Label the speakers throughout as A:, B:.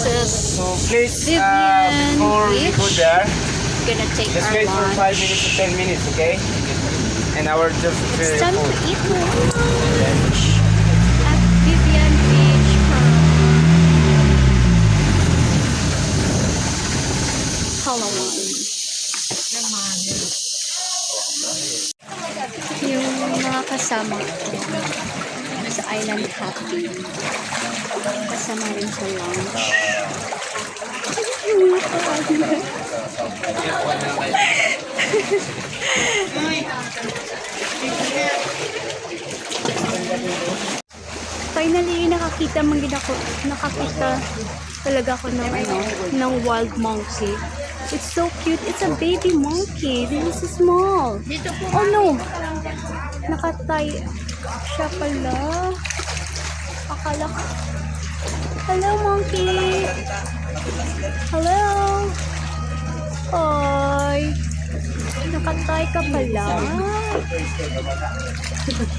A: is
B: So please,
A: Vivian
B: before we go
A: Beach.
B: there,
A: Gonna take
B: just
A: our
B: wait for
A: lunch.
B: 5 minutes to 10 minutes, okay? And our just
A: It's time to
B: food.
A: eat lunch at Vivian Beach Park. Palawan. Yung mga kasama ko sa Island Happy. Kasama rin sa lunch. Finally, nakakita talaga ako ng wild monkey. It's so cute. It's a baby monkey. This is small. Oh no! Nakatay siya pala. Akala ko. Hello, monkey! Hello! Hi! Nakatay ka pala.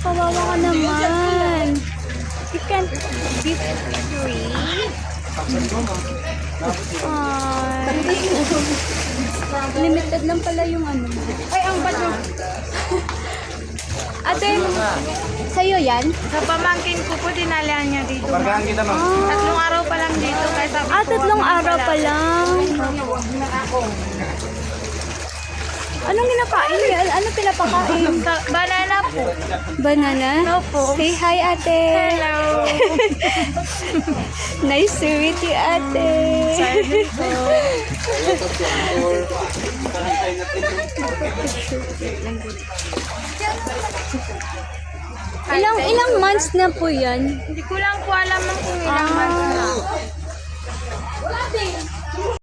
A: Kawawa ka naman. You can't be free. Hi! Limited lang pala yung ano. Ay, ang bato. Ate, sa'yo yan?
C: Sa pamangkin ko po, dinalihan niya dito.
B: Parang kita ma'am.
C: Tatlong araw pa lang dito. Kaya sabi ko,
A: Tatlong araw pa lang. Anong ginakain niya? Ano pinapakain?
C: Banana po.
A: Banana?
C: Opo.
A: Say hi, ate.
C: Hello.
A: Nice to meet you, ate.
C: Sorry.
A: Ilang months na po yan?
C: Hindi ko lang po alam kung ilang